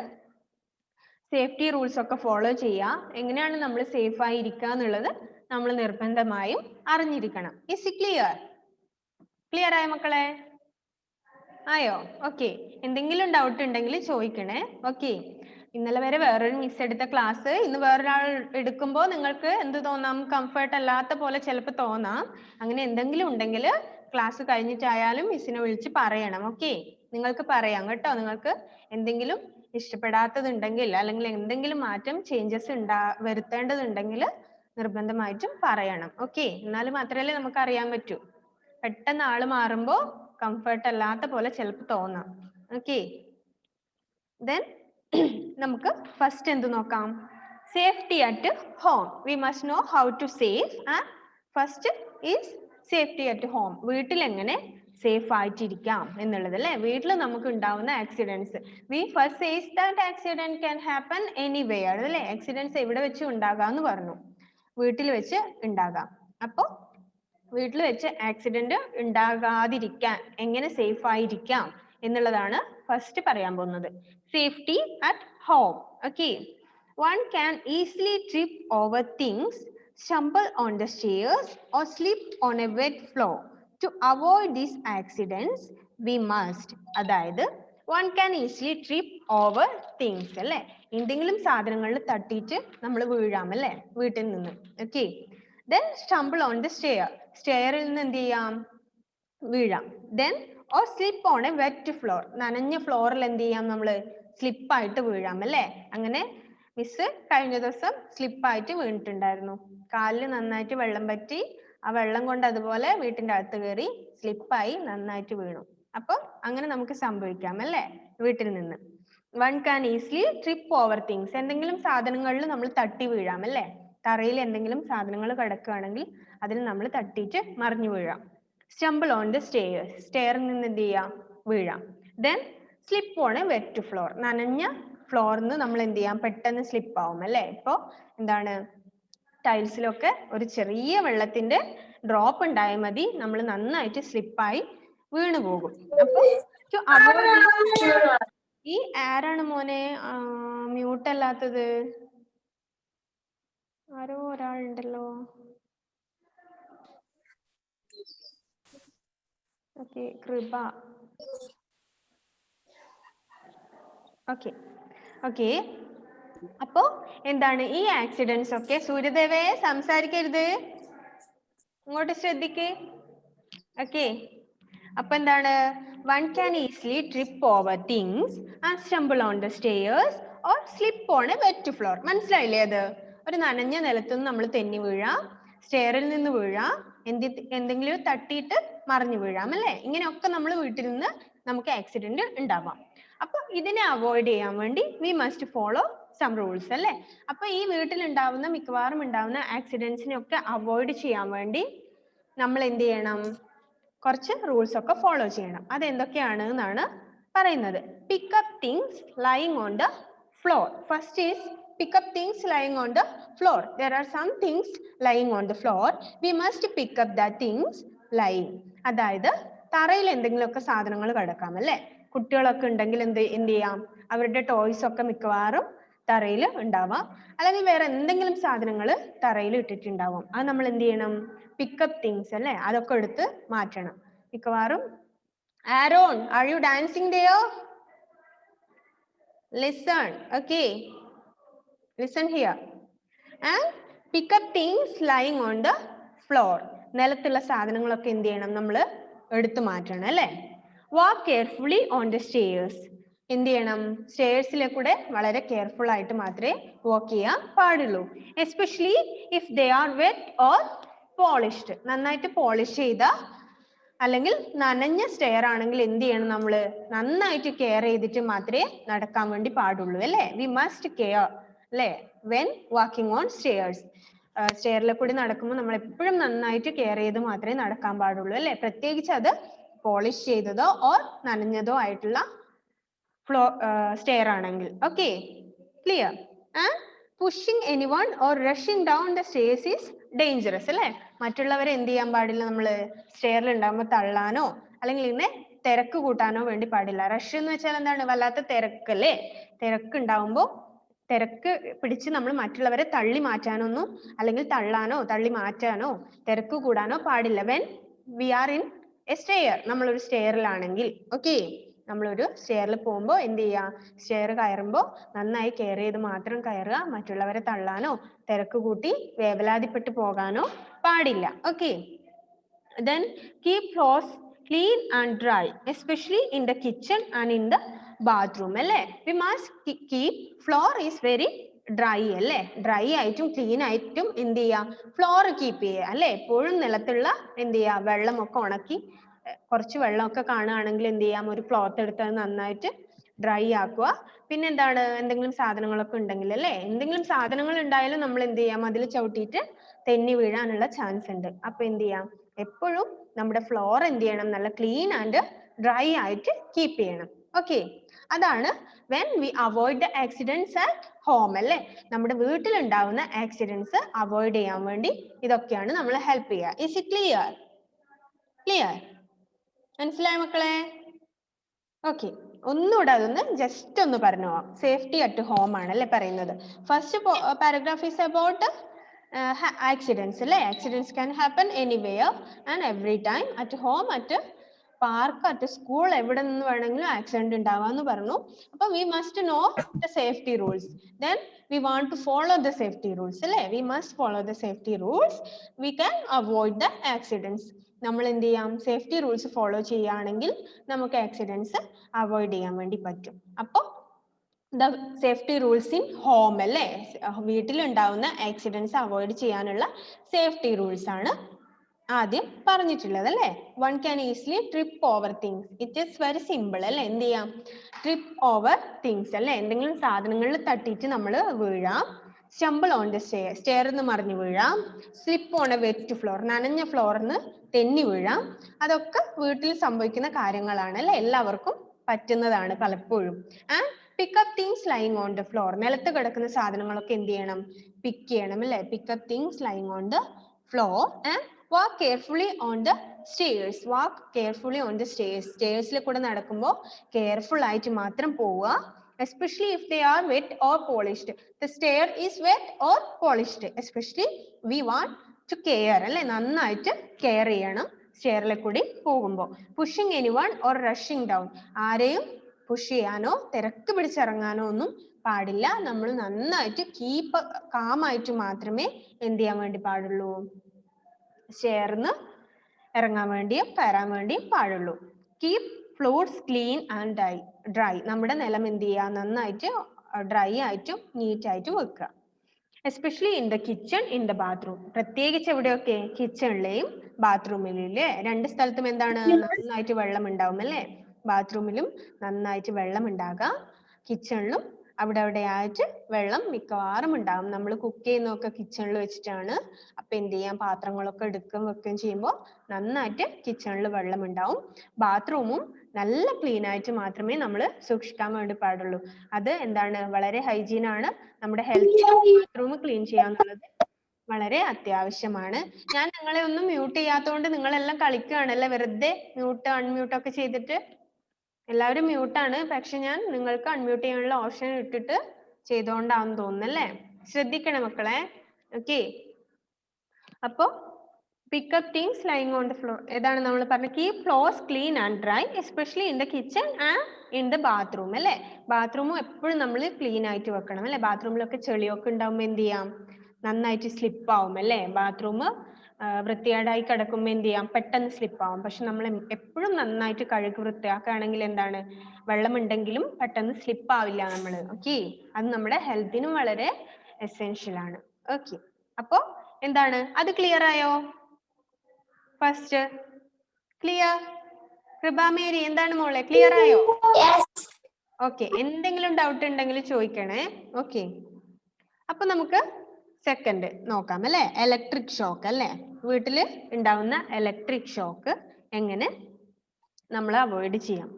സേഫ്റ്റി റൂൾസ് ഒക്കെ ഫോളോ ചെയ്യുക, എങ്ങനെയാണ് നമ്മൾ സേഫ് ആയി ഇരിക്കുക എന്നുള്ളത് നമ്മൾ നിർബന്ധമായും അറിഞ്ഞിരിക്കണം. Is it clear? ക്ലിയർ ആയ മക്കളെ? ആയോ? ഓക്കെ. എന്തെങ്കിലും ഡൗട്ട് ഉണ്ടെങ്കിൽ ചോദിക്കണേ. ഓക്കെ. ഇന്നലെ വരെ വേറൊരു മിസ് എടുത്ത ക്ലാസ് ഇന്ന് വേറൊരാൾ എടുക്കുമ്പോൾ നിങ്ങൾക്ക് എന്ത് തോന്നാം? കംഫർട്ട് അല്ലാത്ത പോലെ ചിലപ്പോൾ തോന്നാം. അങ്ങനെ എന്തെങ്കിലും ഉണ്ടെങ്കിൽ ക്ലാസ് കഴിഞ്ഞിട്ടായാലും മിസ്സിനെ വിളിച്ച് പറയണം. ഓക്കെ. നിങ്ങൾക്ക് പറയാം കേട്ടോ. നിങ്ങൾക്ക് എന്തെങ്കിലും ഇഷ്ടപ്പെടാത്തതുണ്ടെങ്കിൽ അല്ലെങ്കിൽ എന്തെങ്കിലും മാറ്റം ചേഞ്ചസ് വരുത്തേണ്ടതുണ്ടെങ്കിൽ നിർബന്ധമായിട്ടും പറയണം. ഓക്കെ. എന്നാൽ മാത്രമല്ലേ നമുക്ക് അറിയാൻ പറ്റൂ. പെട്ടെന്ന് ആള് മാറുമ്പോൾ കംഫർട്ട് അല്ലാത്ത പോലെ ചിലപ്പോൾ തോന്നാം. ഓക്കെ. ദെൻ നമുക്ക് ഫസ്റ്റ് എന്ത് നോക്കാം? Safety at home. We must know how to safe. First is safety at home. വീട്ടിൽ എങ്ങനെ സേഫ് ആയിട്ടിരിക്കാം എന്നുള്ളത് അല്ലേ? വീട്ടിൽ നമുക്ക് ഉണ്ടാവുന്ന accidents. We first says that accident can happen anywhere അല്ലേ? ആക്സിഡൻസ് എവിടെ വെച്ച് ഉണ്ടാകാം എന്ന് പറഞ്ഞു. വീട്ടിൽ വെച്ച് ഉണ്ടാകാം. അപ്പൊ വീട്ടിൽ വെച്ച് ആക്സിഡന്റ് ഉണ്ടാകാതിരിക്കാൻ എങ്ങനെ സേഫ് ആയിരിക്കാം എന്നുള്ളതാണ് ഫസ്റ്റ് പറയാൻ പോകുന്നത്. Safety at home. Okay. One can easily trip over things, stumble on the stairs or slip on a wet floor. To avoid these accidents, we must. അതായത് one can easily trip over things അല്ലേ? എന്തെങ്കിലും സാധനങ്ങളിൽ തട്ടിയിട്ട് നമ്മൾ വീഴാം അല്ലേ? വീട്ടിൽ നിന്ന്. Okay. Then stumble on the stair. സ്റ്റെയറിൽ നിന്ന് എന്ത് ചെയ്യാം? വീഴാം. Then or slip on a wet floor. നനഞ്ഞ ഫ്ലോറിൽ എന്ത് ചെയ്യാം? നമ്മൾ സ്ലിപ്പായിട്ട് വീഴാം അല്ലേ? അങ്ങനെ മിസ് കഴിഞ്ഞ ദിവസം സ്ലിപ്പായിട്ട് വീണിട്ടുണ്ടായിരുന്നു. കാലിൽ നന്നായിട്ട് വെള്ളം പറ്റി, ആ വെള്ളം കൊണ്ട് അതുപോലെ വീട്ടിന്റെ അകത്ത് കയറി സ്ലിപ്പായി നന്നായിട്ട് വീണു. അപ്പൊ അങ്ങനെ നമുക്ക് സംഭവിക്കാം അല്ലേ? വീട്ടിൽ നിന്ന്. One can easily trip over things. എന്തെങ്കിലും സാധനങ്ങളിൽ നമ്മൾ തട്ടി വീഴാം അല്ലേ? തറയിൽ എന്തെങ്കിലും സാധനങ്ങൾ കിടക്കുകയാണെങ്കിൽ അതിൽ നമ്മൾ തട്ടിയിട്ട് മറിഞ്ഞു വീഴാം. Stumble on the stairs. സ്റ്റെയറിൽ നിന്ന് എന്ത് ചെയ്യാം? വീഴാം. Then slip on a wet floor. നനഞ്ഞ ഫ്ലോറിൽ നിന്ന് നമ്മൾ എന്ത് ചെയ്യാം? പെട്ടെന്ന് സ്ലിപ്പ് ആവും അല്ലേ? ഇപ്പൊ എന്താണ്, ടൈൽസിലൊക്കെ ഒരു ചെറിയ വെള്ളത്തിന്റെ ഡ്രോപ്പ് ഉണ്ടായാൽ മതി, നമ്മൾ നന്നായിട്ട് സ്ലിപ്പായി വീണു പോകും. അപ്പൊ ഈ ആരാണ് മോനെ മ്യൂട്ട് അല്ലാത്തത്? ആരോ ഒരാളുണ്ടല്ലോ. ഓക്കെ. കൃപ. ഓക്കെ. ഓക്കെ. അപ്പോ എന്താണ് ഈ ആക്സിഡൻസ് ഒക്കെ? സൂര്യദേവേ സംസാരിക്കരുത്, ഇങ്ങോട്ട് ശ്രദ്ധിക്കേ. ഓക്കെ. അപ്പൊ എന്താണ്? One can easily trip over things and stumble on the stairs or slip on a wet floor. മനസ്സിലായില്ലേ? അത് ഒരു നനഞ്ഞ നിലത്തുനിന്ന് നമ്മൾ തെന്നി വീഴാം, സ്റ്റെയറിൽ നിന്ന് വീഴാം, എന്തെങ്കിലും തട്ടിയിട്ട് മറിഞ്ഞു വീഴാം അല്ലേ? ഇങ്ങനെയൊക്കെ നമ്മൾ വീട്ടിൽ നിന്ന് നമുക്ക് ആക്സിഡന്റ് ഉണ്ടാവാം. അപ്പൊ ഇതിനെ അവോയ്ഡ് ചെയ്യാൻ വേണ്ടി we must follow some rules അല്ലേ? അപ്പൊ ഈ വീട്ടിൽ ഉണ്ടാവുന്ന മിക്കവാറും ഉണ്ടാവുന്ന ആക്സിഡൻസിനെ ഒക്കെ അവോയ്ഡ് ചെയ്യാൻ വേണ്ടി നമ്മൾ എന്ത് ചെയ്യണം? കുറച്ച് റൂൾസ് ഒക്കെ ഫോളോ ചെയ്യണം. അത് എന്തൊക്കെയാണ് എന്നാണ് പറയുന്നത്. Pick up things lying on the floor. First is pick up things lying on the floor. There are some things lying on the floor. We must pick up the things lying. അതായത് തറയിൽ എന്തെങ്കിലുമൊക്കെ സാധനങ്ങൾ കിടക്കാം അല്ലേ? കുട്ടികളൊക്കെ ഉണ്ടെങ്കിൽ എന്ത് ചെയ്യാം? അവരുടെ ടോയ്സ് ഒക്കെ മിക്കവാറും തറയിൽ ഉണ്ടാവാം, അല്ലെങ്കിൽ വേറെ എന്തെങ്കിലും സാധനങ്ങൾ തറയിൽ ഇട്ടിട്ടുണ്ടാവും. അത് നമ്മൾ എന്ത് ചെയ്യണം? പിക്കപ്പ് തിങ്സ് അല്ലേ? അതൊക്കെ എടുത്ത് മാറ്റണം മിക്കവാറും. Aaron, are you dancing there? Listen. Okay. Listen here. And pick up things lying on the floor. നിലത്തുള്ള സാധനങ്ങളൊക്കെ എന്ത് ചെയ്യണം? നമ്മൾ എടുത്തു മാറ്റണം അല്ലേ? Walk carefully on the stairs. എന്ത് ചെയ്യണം? സ്റ്റെയർസിലെ കൂടെ വളരെ കെയർഫുൾ ആയിട്ട് മാത്രമേ വാക്ക് ചെയ്യാൻ പാടുള്ളൂ. Especially if they are wet or polished. നന്നായിട്ട് പോളിഷ് ചെയ്ത അല്ലെങ്കിൽ നനഞ്ഞ സ്റ്റെയർ ആണെങ്കിൽ എന്ത് ചെയ്യണം? നമ്മൾ നന്നായിട്ട് കെയർ ചെയ്തിട്ട് മാത്രമേ നടക്കാൻ വേണ്ടി പാടുള്ളൂ അല്ലേ? വി മസ്റ്റ് കെയർ അല്ലേ? When walking on stairs. സ്റ്റെയറിലെ കൂടി നടക്കുമ്പോൾ നമ്മൾ എപ്പോഴും നന്നായിട്ട് കെയർ ചെയ്ത് മാത്രമേ നടക്കാൻ പാടുള്ളൂ അല്ലേ? പ്രത്യേകിച്ച് അത് പോളിഷ് ചെയ്തതോ ഓർ നനഞ്ഞതോ ആയിട്ടുള്ള സ്റ്റെയർ ആണെങ്കിൽ. Okay, clear? Pushing anyone or rushing down the stairs is dangerous അല്ലേ? മറ്റുള്ളവരെ എന്ത് ചെയ്യാൻ പാടില്ല, നമ്മള് സ്റ്റെയറിൽ ഉണ്ടാകുമ്പോൾ തള്ളാനോ അല്ലെങ്കിൽ ഇങ്ങനെ തിരക്ക് കൂട്ടാനോ വേണ്ടി പാടില്ല. റഷ് എന്ന് വെച്ചാൽ എന്താണ്? വല്ലാത്ത തിരക്കല്ലേ? തിരക്ക് ഉണ്ടാവുമ്പോൾ തിരക്ക് പിടിച്ച് നമ്മൾ മറ്റുള്ളവരെ തള്ളി മാറ്റാനൊന്നും അല്ലെങ്കിൽ തള്ളാനോ തള്ളി മാറ്റാനോ തിരക്ക് കൂടാനോ പാടില്ല. When we are in A stair, നമ്മളൊരു സ്റ്റെയറിലാണെങ്കിൽ. ഓക്കെ, നമ്മളൊരു സ്റ്റെയറിൽ പോകുമ്പോൾ എന്ത് ചെയ്യുക, സ്റ്റെയർ കയറുമ്പോൾ നന്നായി കെയർ ചെയ്ത് മാത്രം കയറുക. മറ്റുള്ളവരെ തള്ളാനോ തിരക്ക് കൂട്ടി വേവലാതിപ്പെട്ട് പോകാനോ പാടില്ല. Okay, then keep floors clean and dry, especially in the kitchen and in the bathroom അല്ലേ? we must keep floor is very dry അല്ലേ? ഡ്രൈ ആയിട്ടും ക്ലീൻ ആയിട്ടും എന്ത് ചെയ്യുക, ഫ്ലോർ കീപ്പ് ചെയ്യുക അല്ലേ? എപ്പോഴും നിലത്തുള്ള എന്ത് ചെയ്യുക, വെള്ളമൊക്കെ ഉണക്കി കുറച്ച് വെള്ളമൊക്കെ കാണുകയാണെങ്കിൽ എന്ത് ചെയ്യാം, ഒരു ക്ലോത്ത് എടുത്ത് അത് നന്നായിട്ട് ഡ്രൈ ആക്കുക. പിന്നെ എന്താണ്, എന്തെങ്കിലും സാധനങ്ങളൊക്കെ ഉണ്ടെങ്കിൽ അല്ലേ, എന്തെങ്കിലും സാധനങ്ങൾ ഉണ്ടായാലും നമ്മൾ എന്ത് ചെയ്യാം, അതിൽ ചവിട്ടിയിട്ട് തെന്നി വീഴാനുള്ള ചാൻസ് ഉണ്ട്. അപ്പൊ എന്ത് ചെയ്യാം, എപ്പോഴും നമ്മുടെ ഫ്ലോർ എന്ത് ചെയ്യണം, നല്ല ക്ലീൻ ആൻഡ് ഡ്രൈ ആയിട്ട് കീപ്പ് ചെയ്യണം. ഓക്കെ, അതാണ് when we avoid the accidents at home അല്ലേ? നമ്മുടെ വീട്ടിൽ ഉണ്ടാവുന്ന ആക്സിഡൻസ് അവോയ്ഡ് ചെയ്യാൻ വേണ്ടി ഇതൊക്കെയാണ് നമ്മൾ ഹെൽപ്പ് ചെയ്യുക. Is it clear? Clear? മനസ്സിലായോ മക്കളെ? ഓക്കെ, ഒന്നുകൂടെ അതൊന്ന് ജസ്റ്റ് ഒന്ന് പറഞ്ഞു പോവാം. സേഫ്റ്റി അറ്റ് ഹോം ആണല്ലേ പറയുന്നത്. First paragraph is about accidents അല്ലേ? accidents can happen anywhere and every time, at home, at park, at school, എവിടെ നിന്ന് വേണമെങ്കിലും ആക്സിഡന്റ് ഉണ്ടാവാന്ന് പറഞ്ഞു. അപ്പൊ we must know the safety rules, then we want to follow the safety rules അല്ലേ? we must follow the safety rules, we can avoid the accidents. നമ്മൾ എന്ത് ചെയ്യാം, safety rules follow ചെയ്യുകയാണെങ്കിൽ നമുക്ക് ആക്സിഡൻസ് അവോയ്ഡ് ചെയ്യാൻ വേണ്ടി പറ്റും. അപ്പോൾ the safety rules in home അല്ലേ? വീട്ടിൽ ഉണ്ടാവുന്ന ആക്സിഡൻസ് അവോയ്ഡ് ചെയ്യാനുള്ള സേഫ്റ്റി റൂൾസ് ആണ് ആദ്യം പറഞ്ഞിട്ടുള്ളത് അല്ലേ? One can easily trip over things, it is very simple അല്ലേ? എന്ത് ചെയ്യാം, ട്രിപ്പ് ഓവർ തിങ്സ് അല്ലേ? എന്തെങ്കിലും സാധനങ്ങളിൽ തട്ടിയിട്ട് നമ്മൾ വീഴാം. സ്റ്റംബിൾ ഓൺ ദ സ്റ്റെയർ, സ്റ്റെയറിന്ന് മറിഞ്ഞു വീഴാം. Slip on a wet floor, നനഞ്ഞ ഫ്ലോറിന്ന് തെന്നി വീഴാം. അതൊക്കെ വീട്ടിൽ സംഭവിക്കുന്ന കാര്യങ്ങളാണ് അല്ലേ? എല്ലാവർക്കും പറ്റുന്നതാണ് പലപ്പോഴും. And pickup things lying on the floor, നിലത്ത് കിടക്കുന്ന സാധനങ്ങളൊക്കെ എന്ത് ചെയ്യണം, പിക്ക് ചെയ്യണം അല്ലേ? Pickup things lying on the floor and walk carefully on the stairs. walk carefully on the stairs, stairsൽ കൂടെ നടക്കുമ്പോൾ കെയർഫുൾ ആയിട്ട് മാത്രം പോവുക. especially if they are wet or polished, the stair is wet or polished, especially we want to care അല്ലേ? നന്നായിട്ട് care ചെയ്യണം സ്റ്റെയറിൽ കൂടി പോകുമ്പോൾ. pushing anyone or rushing down, ആരെയും പുഷ് ചെയ്യാനോ തിരക്ക് പിടിച്ചിറങ്ങാനോ ഒന്നും പാടില്ല. നമ്മൾ നന്നായിട്ട് കീപ്പ് കാമായിട്ട് മാത്രമേ എന്ത് ചെയ്യാൻ വേണ്ടി പാടുള്ളൂ, സ്റ്റെയറിന്ന് ഇറങ്ങാൻ വേണ്ടിയും കയറാൻ വേണ്ടിയും പാടുള്ളൂ. Keep floors clean and dry, നമ്മുടെ നിലം എന്ത് ചെയ്യുക, നന്നായിട്ട് ഡ്രൈ ആയിട്ടും നീറ്റ് ആയിട്ടും വെക്കുക. Especially in the kitchen, in the bathroom, പ്രത്യേകിച്ച് എവിടെയൊക്കെ, കിച്ചണിലെയും ബാത്റൂമിലെ രണ്ട് സ്ഥലത്തും എന്താണ്, നന്നായിട്ട് വെള്ളം ഉണ്ടാവും അല്ലേ? ബാത്റൂമിലും നന്നായിട്ട് വെള്ളം ഉണ്ടാകാം, കിച്ചണിലും അവിടെ ആയിട്ട് വെള്ളം മിക്കവാറും ഉണ്ടാവും. നമ്മൾ കുക്ക് ചെയ്യുന്നതൊക്കെ കിച്ചണിൽ വെച്ചിട്ടാണ്. അപ്പൊ എന്ത് ചെയ്യാം, പാത്രങ്ങളൊക്കെ എടുക്കുകയും വെക്കുകയും ചെയ്യുമ്പോൾ നന്നായിട്ട് കിച്ചണിൽ വെള്ളം ഉണ്ടാവും. ബാത്റൂമും നല്ല ക്ലീൻ ആയിട്ട് മാത്രമേ നമ്മൾ സൂക്ഷിക്കാൻ വേണ്ടി പാടുള്ളൂ. അത് എന്താണ്, വളരെ ഹൈജീൻ ആണ്. നമ്മുടെ ഹെൽത്ത് ബാത്റൂം ക്ലീൻ ചെയ്യാന്നുള്ളത് വളരെ അത്യാവശ്യമാണ്. ഞാൻ നിങ്ങളെ ഒന്നും മ്യൂട്ട് ചെയ്യാത്തതുകൊണ്ട് നിങ്ങളെല്ലാം കളിക്കുകയാണല്ലേ, വെറുതെ മ്യൂട്ട് അൺമ്യൂട്ട് ഒക്കെ ചെയ്തിട്ട്. എല്ലാവരും മ്യൂട്ടാണ്, പക്ഷെ ഞാൻ നിങ്ങൾക്ക് അൺമ്യൂട്ട് ചെയ്യാനുള്ള ഓപ്ഷൻ ഇട്ടിട്ട് ചെയ്തുകൊണ്ടാണെന്ന് തോന്നുന്നല്ലേ? ശ്രദ്ധിക്കണം മക്കളെ. ഓക്കെ, അപ്പോ pickup things lying on the floor, ഏതാണ് നമ്മൾ പറഞ്ഞത്, keep floors clean and dry especially in the kitchen and in the bathroom അല്ലേ? ബാത്റൂമും എപ്പോഴും നമ്മൾ ക്ലീൻ ആയിട്ട് വെക്കണം അല്ലേ? ബാത്റൂമിലൊക്കെ ചെളിയൊക്കെ ഉണ്ടാവുമ്പോൾ എന്ത് ചെയ്യാം, നന്നായിട്ട് സ്ലിപ്പ് ആവും അല്ലേ? ബാത്റൂം വൃത്തികേടായി കിടക്കുമ്പോൾ എന്ത് ചെയ്യാം, പെട്ടെന്ന് സ്ലിപ്പ് ആവും. പക്ഷെ നമ്മൾ എപ്പോഴും നന്നായിട്ട് കഴുകി വൃത്തിയാക്കുകയാണെങ്കിൽ എന്താണ്, വെള്ളമുണ്ടെങ്കിലും പെട്ടെന്ന് സ്ലിപ്പ് ആവില്ല നമ്മൾ. ഓക്കെ, അത് നമ്മുടെ ഹെൽത്തിനും വളരെ എസെൻഷ്യൽ ആണ്. ഓക്കെ, അപ്പോ എന്താണ്, അത് ക്ലിയർ ആയോ? First clear? കൃപാമേരി എന്താണ് മോളെ, ക്ലിയർ ആയോ? ഓക്കെ, എന്തെങ്കിലും ഡൗട്ട് ഉണ്ടെങ്കിൽ ചോദിക്കണേ. ഓക്കെ, അപ്പൊ നമുക്ക് സെക്കൻഡ് നോക്കാം അല്ലെ? ഇലക്ട്രിക് ഷോക്ക് അല്ലെ? വീട്ടില് ഉണ്ടാവുന്ന ഇലക്ട്രിക് ഷോക്ക് എങ്ങനെ നമ്മൾ അവോയ്ഡ് ചെയ്യാം.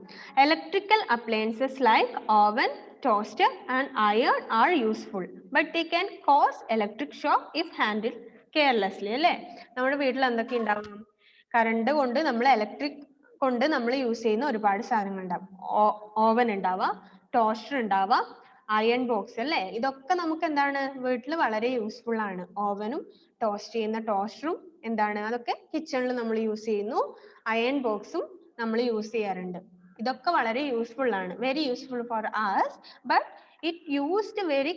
Electrical appliances like oven, toaster and iron are useful but they can cause electric shock if handle carelessly അല്ലേ. നമ്മുടെ വീട്ടിൽ എന്തൊക്കെ ഉണ്ടാവും? കറണ്ട് കൊണ്ട് നമ്മൾ ഇലക്ട്രിക് കൊണ്ട് നമ്മൾ യൂസ് ചെയ്യുന്ന ഒരുപാട് സാധനങ്ങൾ ഉണ്ടാവും. ഓവൻ ഉണ്ടാവാം, ടോസ്റ്റർ ഉണ്ടാവാം, അയൺ ബോക്സ് അല്ലേ. ഇതൊക്കെ നമുക്ക് എന്താണ് വീട്ടിൽ വളരെ യൂസ്ഫുൾ ആണ്. ഓവനും ടോസ്റ്റ് ചെയ്യുന്ന ടോസ്റ്ററും എന്താണ് അതൊക്കെ കിച്ചണിൽ നമ്മൾ യൂസ് ചെയ്യുന്നു. അയൺ ബോക്സും നമ്മൾ യൂസ് ചെയ്യാറുണ്ട്. ഇതൊക്കെ വളരെ യൂസ്ഫുൾ ആണ്. Very useful for us but it used very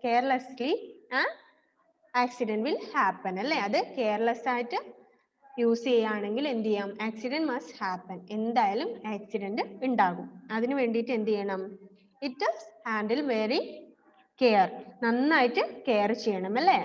carelessly and accident will happen അല്ലേ. അത് കെയർലെസ് ആയിട്ട് യൂസ് ചെയ്യുകയാണെങ്കിൽ എന്ത് ചെയ്യാം? Accident must happen. എന്തായാലും ആക്സിഡന്റ് ഉണ്ടാകും. അതിന് വേണ്ടിയിട്ട് എന്ത് ചെയ്യണം? It is handle very care. നന്നായിട്ട് കെയർ ചെയ്യണം അല്ലേ.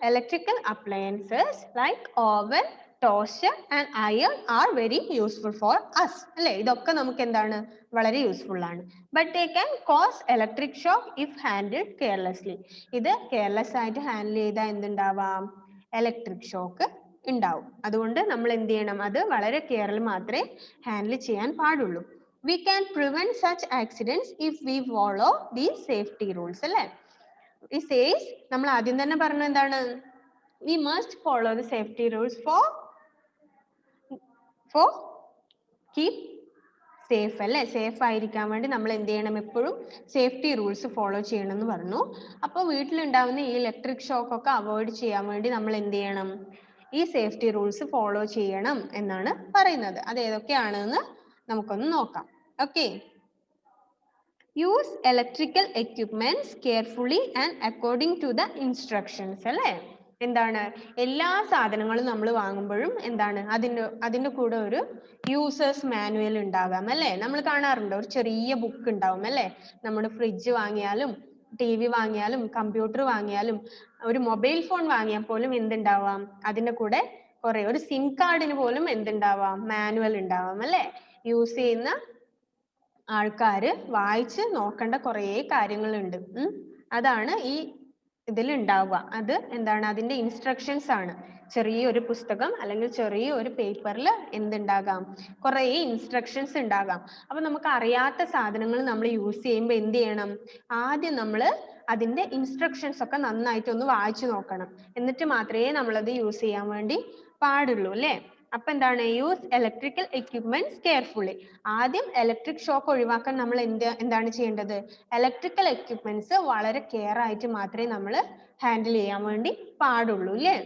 Electrical appliances like oven, toaster and iron are very useful for us അല്ലേ. ഇതൊക്കെ നമുക്ക് എന്താണ് വളരെ യൂസ്ഫുൾ ആണ്. But they can cause electric shock if handle carelessly. ഇത് കെയർലെസ് ആയിട്ട് ഹാൻഡിൽ ചെയ്താൽ എന്തുണ്ടാവാം? ഇലക്ട്രിക് ഷോക്ക് ഉണ്ടാവും. അതുകൊണ്ട് നമ്മൾ എന്ത് ചെയ്യണം? അത് വളരെ കെയറിൽ മാത്രമേ ഹാൻഡിൽ ചെയ്യാൻ പാടുള്ളൂ. We can prevent such accidents if we follow these safety rules അല്ലേ. It says നമ്മൾ ആദ്യം തന്നെ പറഞ്ഞ എന്താണ്? We must follow the safety rules for keep safe അല്ലേ. സേഫ് ആയിരിക്കാൻ വേണ്ടി നമ്മൾ എന്ത് ചെയ്യണം? എപ്പോഴും സേഫ്റ്റി റൂൾസ് ഫോളോ ചെയ്യണം എന്ന് പറഞ്ഞു. അപ്പോൾ വീട്ടിലുണ്ടാവുന്ന ഈ ഇലക്ട്രിക് ഷോക്ക് ഒക്കെ അവോയ്ഡ് ചെയ്യാൻ വേണ്ടി നമ്മൾ എന്ത് ചെയ്യണം? ഈ സേഫ്റ്റി റൂൾസ് ഫോളോ ചെയ്യണം എന്നാണ് പറയുന്നത്. അത് ഏതൊക്കെയാണെന്ന് നമുക്കൊന്ന് നോക്കാം. Okay. Use electrical equipments carefully and according to the instructions അല്ലേ. എന്താണ്? എല്ലാ സാധനങ്ങളും നമ്മൾ വാങ്ങുമ്പോഴും എന്താണ് അതിന്റെ കൂടെ ഒരു യൂസേഴ്സ് മാനുവൽ ഉണ്ടാകാം അല്ലേ. നമ്മൾ കാണാറുണ്ട് ഒരു ചെറിയ ബുക്ക് ഉണ്ടാവും അല്ലേ. നമ്മുടെ ഫ്രിഡ്ജ് വാങ്ങിയാലും TV വാങ്ങിയാലും കമ്പ്യൂട്ടർ വാങ്ങിയാലും ഒരു മൊബൈൽ ഫോൺ വാങ്ങിയാൽ പോലും എന്തുണ്ടാവാം? അതിന്റെ കൂടെ ഒരു സിം കാർഡിന് പോലും എന്തുണ്ടാവാം? മാനുവൽ ഉണ്ടാവാം അല്ലേ. യൂസ് ചെയ്യുന്ന ആൾക്കാര് വായിച്ച് നോക്കേണ്ട കുറേ കാര്യങ്ങളുണ്ട്. അതാണ് ഈ ഇതിൽ ഉണ്ടാവുക. അത് എന്താണ്? അതിന്റെ ഇൻസ്ട്രക്ഷൻസ് ആണ്. ചെറിയൊരു പുസ്തകം അല്ലെങ്കിൽ ചെറിയൊരു പേപ്പറിൽ എന്തുണ്ടാകാം? കുറേ ഇൻസ്ട്രക്ഷൻസ് ഉണ്ടാകാം. അപ്പൊ നമുക്ക് അറിയാത്ത സാധനങ്ങൾ നമ്മൾ യൂസ് ചെയ്യുമ്പോൾ എന്ത് ചെയ്യണം? ആദ്യം നമ്മൾ അതിന്റെ ഇൻസ്ട്രക്ഷൻസ് ഒക്കെ നന്നായിട്ടൊന്ന് വായിച്ചു നോക്കണം. എന്നിട്ട് മാത്രമേ നമ്മളത് യൂസ് ചെയ്യാൻ വേണ്ടി പാടുള്ളൂ അല്ലേ. അപ്പൊ എന്താണ്? Use electrical equipments carefully. ആദ്യം ഇലക്ട്രിക് ഷോക്ക് ഒഴിവാക്കാൻ നമ്മൾ എന്താണ് ചെയ്യേണ്ടത്? ഇലക്ട്രിക്കൽ എക്യുപ്മെന്റ്സ് വളരെ കെയർ ആയിട്ട് മാത്രമേ നമ്മൾ ഹാൻഡിൽ ചെയ്യാൻ വേണ്ടി പാടുള്ളൂ അല്ലേ.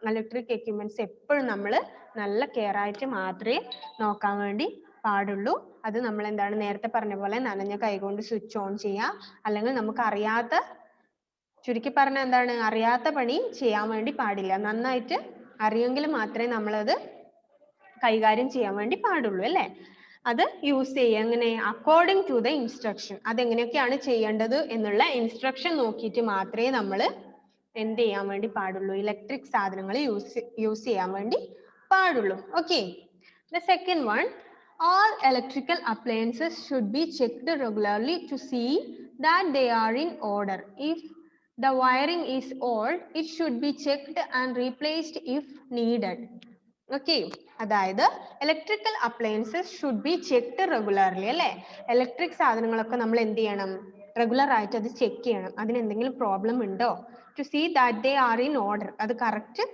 ഇലക്ട്രിക് എക്യുപ്മെന്റ്സ് എപ്പോഴും നമ്മൾ നല്ല കെയർ ആയിട്ട് മാത്രമേ നോക്കാൻ വേണ്ടി പാടുള്ളൂ. അത് നമ്മൾ എന്താണ് നേരത്തെ പറഞ്ഞ പോലെ നനഞ്ഞ കൈകൊണ്ട് സ്വിച്ച് ഓൺ ചെയ്യുക, അല്ലെങ്കിൽ നമുക്ക് അറിയാത്ത, ചുരുക്കി പറഞ്ഞാൽ എന്താണ്, അറിയാത്ത പണി ചെയ്യാൻ വേണ്ടി പാടില്ല. നന്നായിട്ട് അറിയെങ്കിൽ മാത്രമേ നമ്മളത് കൈകാര്യം ചെയ്യാൻ വേണ്ടി പാടുള്ളൂ അല്ലേ. അത് യൂസ് ചെയ്യുക എങ്ങനെ? According to the instruction. അതെങ്ങനെയൊക്കെയാണ് ചെയ്യേണ്ടത് എന്നുള്ള ഇൻസ്ട്രക്ഷൻ നോക്കിയിട്ട് മാത്രമേ നമ്മൾ എന്ത് ചെയ്യാൻ വേണ്ടി പാടുള്ളൂ? ഇലക്ട്രിക് സാധനങ്ങൾ യൂസ് ചെയ്യാൻ വേണ്ടി പാടുള്ളൂ. Okay. The second one, all electrical appliances should be checked regularly to see that they are in order. If the wiring is old, it should be checked and replaced if needed. Okay. അതായത് electrical appliances should be checked regularly അല്ലേ. Electric സാധനങ്ങളൊക്കെ നമ്മൾ എന്ത് ചെയ്യണം? Regular ആയിട്ട് അത് check ചെയ്യണം. അതിന് എന്തെങ്കിലും പ്രോബ്ലം ഉണ്ടോ? To see that they are in order. അത് കറക്റ്റ്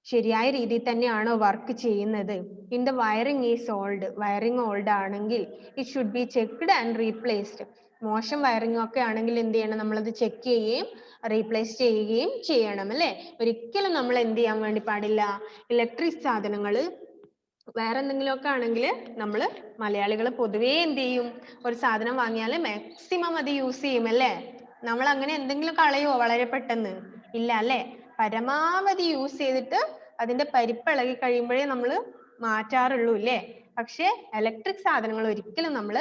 ശരിയായ രീതിയിൽ തന്നെയാണോ വർക്ക് ചെയ്യുന്നത്? In the wiring is old. Wiring old ആണെങ്കിൽ it should be checked and replaced. മോശം വയറിംഗ് ഒക്കെ ആണെങ്കിൽ എന്ത് ചെയ്യണം? നമ്മളത് ചെക്ക് ചെയ്യുകയും റീപ്ലേസ് ചെയ്യുകയും ചെയ്യണം അല്ലേ. ഒരിക്കലും നമ്മൾ എന്ത് ചെയ്യാൻ വേണ്ടി പാടില്ല? ഇലക്ട്രിക് സാധനങ്ങൾ വേറെ എന്തെങ്കിലുമൊക്കെ ആണെങ്കിൽ നമ്മൾ മലയാളികൾ പൊതുവേ എന്ത് ചെയ്യും? ഒരു സാധനം വാങ്ങിയാൽ മാക്സിമം അത് യൂസ് ചെയ്യും അല്ലേ. നമ്മൾ അങ്ങനെ എന്തെങ്കിലും കളയുമോ വളരെ പെട്ടെന്ന്? ഇല്ല അല്ലേ. പരമാവധി യൂസ് ചെയ്തിട്ട് അതിന്റെ പരിപ്പ് ഇളകി കഴിയുമ്പോഴേ നമ്മൾ മാറ്റാറുള്ളൂ അല്ലേ. പക്ഷേ ഇലക്ട്രിക് സാധനങ്ങൾ ഒരിക്കലും നമ്മൾ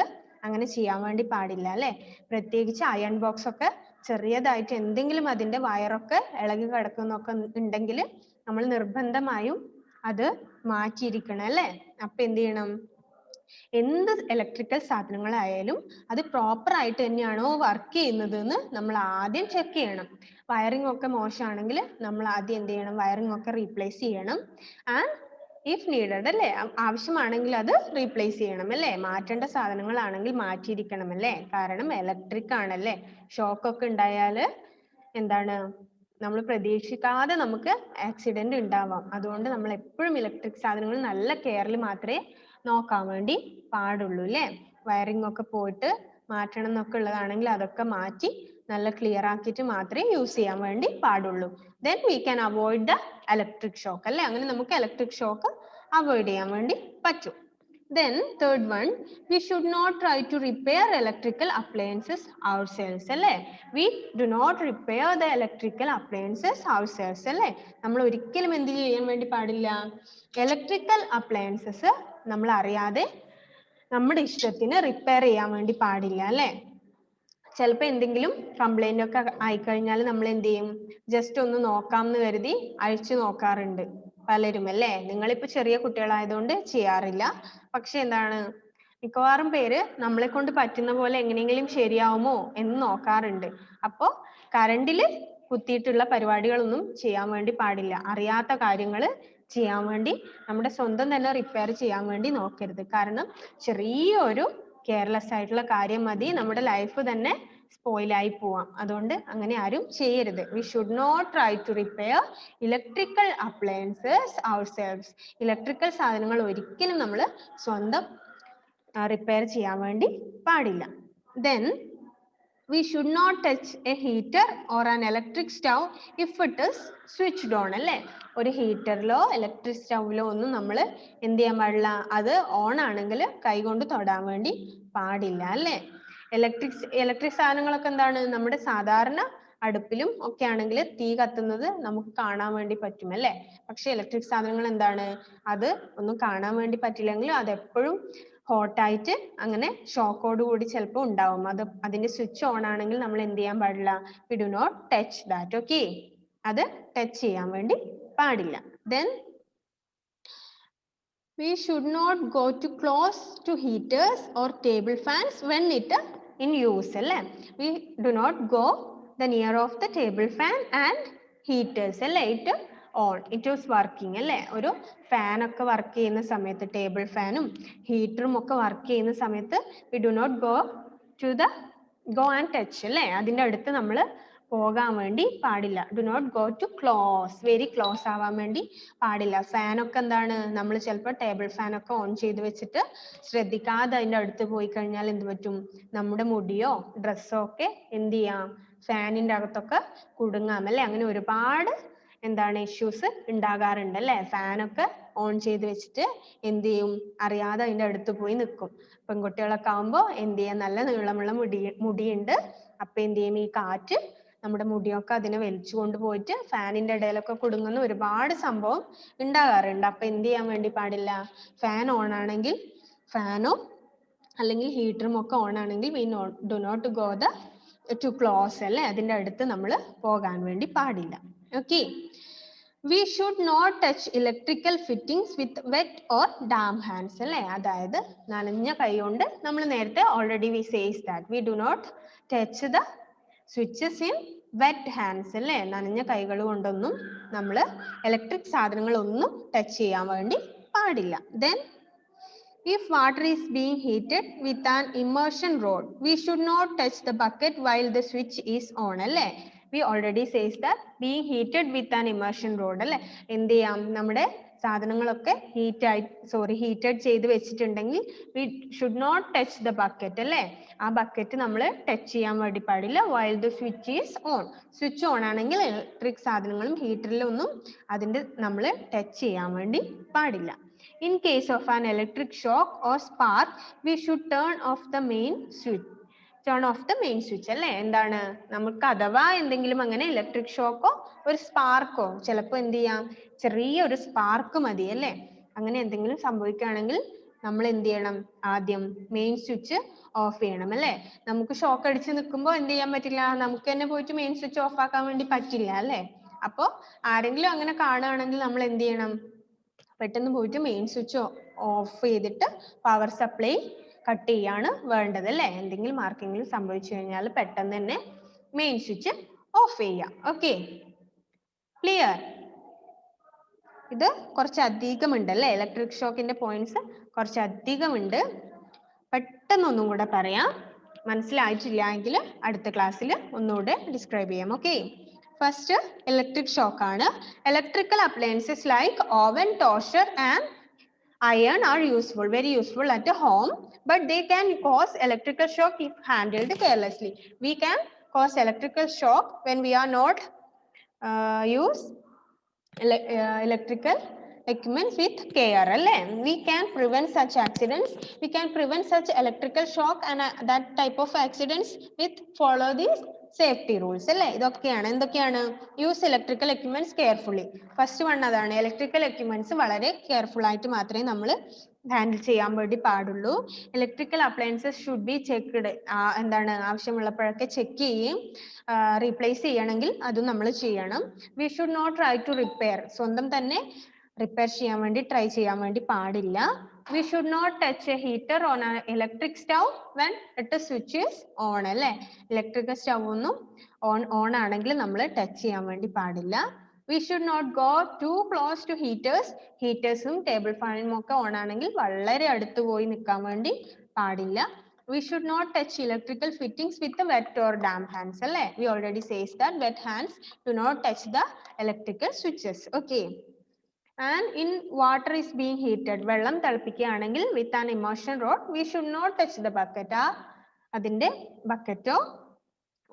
അങ്ങനെ ചെയ്യാൻ വേണ്ടി പാടില്ല അല്ലേ. പ്രത്യേകിച്ച് അയൺ ബോക്സ് ഒക്കെ ചെറിയതായിട്ട് എന്തെങ്കിലും അതിന്റെ വയറൊക്കെ ഇളകി കിടക്കുന്നൊക്കെ ഉണ്ടെങ്കിൽ നമ്മൾ നിർബന്ധമായും അത് മാറ്റിയിരിക്കണം അല്ലേ. അപ്പൊ എന്ത് ചെയ്യണം? എന്ത് ഇലക്ട്രിക്കൽ സാധനങ്ങളായാലും അത് പ്രോപ്പർ ആയിട്ട് തന്നെയാണോ വർക്ക് ചെയ്യുന്നത് എന്ന് നമ്മൾ ആദ്യം ചെക്ക് ചെയ്യണം. വയറിംഗ് ഒക്കെ മോശമാണെങ്കിൽ നമ്മൾ ആദ്യം എന്ത് ചെയ്യണം? വയറിംഗ് ഒക്കെ റീപ്ലേസ് ചെയ്യണം. ആൻഡ് ഇഫ് നീഡഡ് അല്ലേ, ആവശ്യമാണെങ്കിൽ അത് റീപ്ലേസ് ചെയ്യണം അല്ലേ, മാറ്റേണ്ട സാധനങ്ങളാണെങ്കിൽ മാറ്റിയിരിക്കണം അല്ലേ, കാരണം ഇലക്ട്രിക് ആണല്ലേ. ഷോക്ക് ഒക്കെ ഉണ്ടായാൽ എന്താണ്, നമ്മൾ പ്രതീക്ഷിക്കാതെ നമുക്ക് ആക്സിഡന്റ് ഉണ്ടാവാം. അതുകൊണ്ട് നമ്മൾ എപ്പോഴും ഇലക്ട്രിക് സാധനങ്ങൾ നല്ല കെയറിൽ മാത്രമേ നോക്കാൻ വേണ്ടി പാടുള്ളൂ അല്ലേ. വയറിംഗ് ഒക്കെ പോയിട്ട് മാറ്റണം എന്നൊക്കെ ഉള്ളതാണെങ്കിൽ അതൊക്കെ മാറ്റി നല്ല ക്ലിയർ ആക്കിയിട്ട് മാത്രമേ യൂസ് ചെയ്യാൻ വേണ്ടി പാടുള്ളൂ. then we can avoid the electric shock അല്ലേ, അങ്ങനെ നമുക്ക് ഇലക്ട്രിക് ഷോക്ക് അവോയ്ഡ് ചെയ്യാൻ വേണ്ടി പറ്റും. then third one, we should not try to repair electrical appliances ourselves അല്ലേ. we do not repair the electrical appliances ourselves അല്ലേ. നമ്മൾ ഒരിക്കലും എന്ത് ചെയ്യാൻ വേണ്ടി പാടില്ല, ഇലക്ട്രിക്കൽ അപ്ലയൻസസ് നമ്മൾ അറിയാതെ നമ്മുടെ ഇഷ്ടത്തിന് റിപ്പയർ ചെയ്യാൻ വേണ്ടി പാടില്ല അല്ലേ. ചിലപ്പോൾ എന്തെങ്കിലും കംപ്ലൈന്റ് ഒക്കെ ആയിക്കഴിഞ്ഞാൽ നമ്മൾ എന്ത് ചെയ്യും, ജസ്റ്റ് ഒന്ന് നോക്കാം എന്ന് കരുതി അഴിച്ചു നോക്കാറുണ്ട് പലരും അല്ലേ. നിങ്ങളിപ്പോ ചെറിയ കുട്ടികളായതുകൊണ്ട് ചെയ്യാറില്ല, പക്ഷെ എന്താണ്, മിക്കവാറും പേര് നമ്മളെ കൊണ്ട് പറ്റുന്ന പോലെ എങ്ങനെയെങ്കിലും ശരിയാവുമോ എന്ന് നോക്കാറുണ്ട്. അപ്പോ കറണ്ടില് കുത്തിയിട്ടുള്ള പരിപാടികളൊന്നും ചെയ്യാൻ വേണ്ടി പാടില്ല. അറിയാത്ത കാര്യങ്ങൾ ചെയ്യാൻ വേണ്ടി, നമ്മുടെ സ്വന്തം തന്നെ റിപ്പയർ ചെയ്യാൻ വേണ്ടി നോക്കരുത്. കാരണം ചെറിയൊരു കെയർലെസ് ആയിട്ടുള്ള കാര്യം മതി നമ്മുടെ ലൈഫ് തന്നെ സ്പോയിൽ ആയി പോവാം. അതുകൊണ്ട് അങ്ങനെ ആരും ചെയ്യരുത്. we should not try to repair electrical appliances ourselves. Electrical സാധനങ്ങൾ ഒരിക്കലും നമ്മൾ സ്വന്തം റിപ്പയർ ചെയ്യാൻ വേണ്ടി പാടില്ല. then we should not touch a heater or an electric stove if it is switched on അല്ലേ. ഒരു ഹീറ്ററിലോ ഇലക്ട്രിക് സ്റ്റൗവിലോ ഒന്നും നമ്മൾ എന്ത് ചെയ്യാൻ പാടില്ല, അത് ഓൺ ആണെങ്കിൽ കൈകൊണ്ട് തൊടാൻ വേണ്ടി പാടില്ല അല്ലേ. ഇലക്ട്രിക് സാധനങ്ങളൊക്കെ എന്താണ്, നമ്മുടെ സാധാരണ അടുപ്പിലും ഒക്കെ ആണെങ്കിൽ തീ കത്തുന്നത് നമുക്ക് കാണാൻ വേണ്ടി പറ്റും അല്ലേ. പക്ഷെ ഇലക്ട്രിക് സാധനങ്ങൾ എന്താണ്, അത് ഒന്നും കാണാൻ വേണ്ടി പറ്റില്ലെങ്കിലും അത് എപ്പോഴും ഹോട്ടായിട്ട് അങ്ങനെ ഷോക്കോട് കൂടി ചിലപ്പോൾ ഉണ്ടാവും. അതിന്റെ സ്വിച്ച് ഓൺ ആണെങ്കിൽ നമ്മൾ എന്ത് ചെയ്യാൻ പാടില്ല, we do not touch that. okay, അത് ടച്ച് ചെയ്യാൻ വേണ്ടി പാടില്ല. then we should not go too close to heaters or table fans when it in use അല്ലേ. we do not go the near of the table fan and heaters അല്ലേ. it was working അല്ലേ. ഒരു fan ഒക്കെ work ചെയ്യുന്ന സമയത്ത്, table ഫാനും ഹീറ്ററും ഒക്കെ work ചെയ്യുന്ന സമയത്ത് we do not go and touch അല്ലേ. അതിൻ്റെ അടുത്ത് നമ്മൾ പോകാൻ വേണ്ടി പാടില്ല. do not go to close, very close ആവാൻ വേണ്ടി പാടില്ല. ഫാൻ ഒക്കെ എന്താണ്, നമ്മൾ ചിലപ്പോൾ ടേബിൾ ഫാൻ ഒക്കെ ഓൺ ചെയ്ത് വെച്ചിട്ട് ശ്രദ്ധിക്കാതെ അതിൻ്റെ അടുത്ത് പോയി കഴിഞ്ഞാൽ എന്ത് പറ്റും, നമ്മുടെ മുടിയോ ഡ്രസ്സോ ഒക്കെ എന്ത് ചെയ്യാം, ഫാനിൻ്റെ അകത്തൊക്കെ കുടുങ്ങാം അല്ലേ. അങ്ങനെ ഒരുപാട് എന്താണ് ഇഷ്യൂസ് ഉണ്ടാകാറുണ്ട് അല്ലേ. ഫാനൊക്കെ ഓൺ ചെയ്ത് വെച്ചിട്ട് എന്ത് ചെയ്യും, അറിയാതെ അതിൻ്റെ അടുത്ത് പോയി നിൽക്കും. പെൺകുട്ടികളൊക്കെ ആകുമ്പോൾ എന്ത് ചെയ്യാം, നല്ല നീളമുള്ള മുടിയുണ്ട്. അപ്പൊ എന്ത് ചെയ്യും, ഈ കാറ്റ് നമ്മുടെ മുടിയൊക്കെ അതിനെ വലിച്ചു കൊണ്ടുപോയിട്ട് ഫാനിന്റെ ഇടയിലൊക്കെ കുടുങ്ങുന്ന ഒരുപാട് സംഭവം ഉണ്ടാകാറുണ്ട്. അപ്പൊ എന്ത് ചെയ്യാൻ വേണ്ടി പാടില്ല, ഫാൻ ഓൺ ആണെങ്കിൽ ഫാനോ അല്ലെങ്കിൽ ഹീറ്ററും ഒക്കെ ഓൺ ആണെങ്കിൽ we do not go to close അല്ലേ. അതിന്റെ അടുത്ത് നമ്മൾ പോകാൻ വേണ്ടി പാടില്ല. okay, we should not touch electrical fittings with wet or damp hands അല്ലേ. അതായത് നനഞ്ഞ കൈ കൊണ്ട്, നമ്മൾ നേരത്തെ already we says that we do not touch the switches in wet hands അല്ലേ. നനഞ്ഞ കൈകൾ കൊണ്ടൊന്നും നമ്മൾ ഇലക്ട്രിക് സാധനങ്ങളൊന്നും ടച്ച് ചെയ്യാൻ വേണ്ടി പാടില്ല. then if water is being heated with an immersion rod, we should not touch the bucket while the switch is on അല്ലേ. we already says that being heated with an immersion rod അല്ലേ. എന്ത് ചെയ്യാം, നമ്മുടെ സാധനങ്ങളൊക്കെ heated ചെയ്ത് വെച്ചിട്ടുണ്ടെങ്കിൽ we should not touch the bucket അല്ലേ. ആ ബക്കറ്റ് നമ്മൾ ടച്ച് ചെയ്യാൻ വേണ്ടി പാടില്ല while the switch is on. Switch on ആണെങ്കിൽ ഇലക്ട്രിക് സാധനങ്ങളും ഹീറ്ററിലും ഒന്നും അതിന്റെ നമ്മൾ ടച്ച് ചെയ്യാൻ വേണ്ടി പാടില്ല. in case of an electric shock or spark, we should turn off the main switch അല്ലേ. എന്താണ്, നമുക്ക് അഥവാ എന്തെങ്കിലും അങ്ങനെ ഇലക്ട്രിക് ഷോക്കോ ഒരു സ്പാർക്കോ, ചിലപ്പോൾ എന്ത് ചെയ്യാം, ചെറിയൊരു സ്പാർക്ക് മതി അല്ലേ. അങ്ങനെ എന്തെങ്കിലും സംഭവിക്കുകയാണെങ്കിൽ നമ്മൾ എന്ത് ചെയ്യണം, ആദ്യം മെയിൻ സ്വിച്ച് ഓഫ് ചെയ്യണം അല്ലേ. നമുക്ക് ഷോക്ക് അടിച്ച് നിൽക്കുമ്പോൾ എന്ത് ചെയ്യാൻ പറ്റില്ല, നമുക്ക് തന്നെ പോയിട്ട് മെയിൻ സ്വിച്ച് ഓഫ് ആക്കാൻ വേണ്ടി പറ്റില്ല അല്ലേ. അപ്പോൾ ആരെങ്കിലും അങ്ങനെ കാണുകയാണെങ്കിൽ നമ്മൾ എന്ത് ചെയ്യണം, പെട്ടെന്ന് പോയിട്ട് മെയിൻ സ്വിച്ച് ഓഫ് ചെയ്തിട്ട് പവർ സപ്ലൈ കട്ട് ചെയ്യാണ് വേണ്ടത് അല്ലേ. എന്തെങ്കിലും ആർക്കെങ്കിലും സംഭവിച്ചു കഴിഞ്ഞാൽ പെട്ടെന്ന് തന്നെ മെയിൻ സ്വിച്ച് ഓഫ് ചെയ്യാം. Okay, clear? ഇത് കുറച്ച് അധികമുണ്ട് അല്ലേ? ഇലക്ട്രിക് ഷോക്കിന്റെ പോയിന്റ്സ് കുറച്ച് അധികമുണ്ട്. പെട്ടെന്ന് ഒന്നും കൂടെ പറയാം. മനസ്സിലായിട്ടില്ല എങ്കിൽ അടുത്ത ക്ലാസ്സിൽ ഒന്നുകൂടെ ഡിസ്ക്രൈബ് ചെയ്യാം. ഓക്കെ, ഫസ്റ്റ് ഇലക്ട്രിക് ഷോക്ക് ആണ്. Electrical appliances like oven, toaster and iron are useful, very useful at home, but they can cause electrical shock if handled carelessly. We can cause electrical shock when we are not use electrical equipment with care. We can prevent such accidents. We can prevent such electrical shock and that type of accidents with follow these safety rules. ഇതൊക്കെയാണ് എന്തൊക്കെയാണ്? Use electrical equipments carefully. First one അതാണ്. Electrical equipments വളരെ careful ആയിട്ട് മാത്രമേ നമ്മൾ handle ചെയ്യാൻ വേണ്ടി പാടുള്ളൂ. Electrical appliances should be checked. എന്താണ് ആവശ്യമുള്ളപ്പോഴൊക്കെ ചെക്ക് ചെയ്യും. റീപ്ലേസ് ചെയ്യണമെങ്കിൽ അതും നമ്മൾ ചെയ്യണം. We should not try to repair. സ്വന്തം തന്നെ റിപ്പയർ ചെയ്യാൻ വേണ്ടി ട്രൈ ചെയ്യാൻ വേണ്ടി പാടില്ല. We should not touch a heater on electric stove when it switch is on. അല്ലേ, ഇലക്ട്രിക് സ്റ്റൗ ഒന്നും ഓൺ ആണെങ്കിൽ നമ്മൾ ടച്ച് ചെയ്യാൻ വേണ്ടി പാടില്ല. We should not go too close to ഹീറ്റേഴ്സ്. ഹീറ്റേഴ്സും ടേബിൾ ഫാനും ഒക്കെ ഓൺ ആണെങ്കിൽ വളരെ അടുത്ത് പോയി നിൽക്കാൻ വേണ്ടി പാടില്ല. We should not touch electrical fittings with the wet or damp hands. അല്ലേ, we already says that wet hands do not touch the electrical switches. Okay, and in water is being heated, വെള്ളം തിളപ്പിക്കുകയാണെങ്കിൽ with an immersion rod we should not touch the bucket. അതിന്റെ ബക്കറ്റോ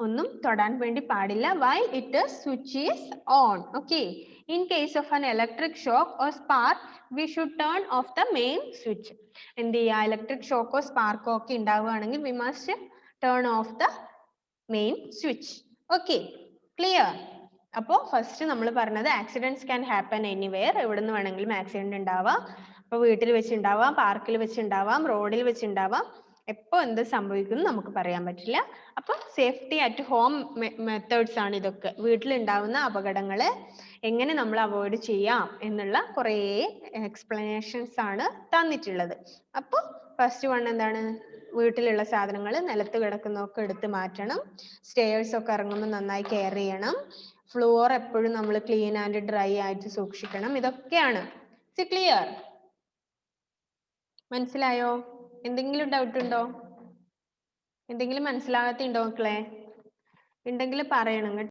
ഒന്നും തൊടാൻ വേണ്ടി പാടില്ല while it is switch is on. Okay, in case of an electric shock or spark we should turn off the main switch. എന്ത് ചെയ്യുക? Electric ഷോക്കോ സ്പാർക്കോ ഒക്കെ ഉണ്ടാവുകയാണെങ്കിൽ we must turn off the main switch. Okay, clear? അപ്പോൾ first നമ്മൾ പറഞ്ഞത് accidents can happen anywhere. എവിടെ നിന്ന് വേണമെങ്കിലും ആക്സിഡന്റ് ഉണ്ടാവാം. അപ്പോൾ വീട്ടിൽ വെച്ചുണ്ടാവാം, പാർക്കിൽ വെച്ചുണ്ടാവാം, റോഡിൽ വെച്ചുണ്ടാവാം. എപ്പോൾ എന്ത് സംഭവിക്കും നമുക്ക് പറയാൻ പറ്റില്ല. അപ്പോൾ സേഫ്റ്റി അറ്റ് ഹോം മെത്തേഡ്സ് ആണ് ഇതൊക്കെ. വീട്ടിലുണ്ടാവുന്ന അപകടങ്ങൾ എങ്ങനെ നമ്മൾ അവോയ്ഡ് ചെയ്യാം എന്നുള്ള കുറേ എക്സ്പ്ലനേഷൻസ് ആണ് തന്നിട്ടുള്ളത്. അപ്പോൾ ഫസ്റ്റ് വൺ എന്താണ്? വീട്ടിലുള്ള സാധനങ്ങൾ നിലത്ത് കിടക്കുന്നതൊക്കെ എടുത്ത് മാറ്റണം. സ്റ്റെയർസ് ഒക്കെ ഇറങ്ങുമ്പോൾ നന്നായി കെയർ ചെയ്യണം. ഫ്ലോർ എപ്പോഴും നമ്മൾ ക്ലീൻ ആൻഡ് ഡ്രൈ ആയിട്ട് സൂക്ഷിക്കണം. ഇതൊക്കെയാണ്. ക്ലിയർ? മനസ്സിലായോ? എന്തെങ്കിലും ഡൗട്ട് ഉണ്ടോ? എന്തെങ്കിലും മനസ്സിലാകാത്ത ഉണ്ടോ മക്കളെ? ഉണ്ടെങ്കിൽ പറയണം.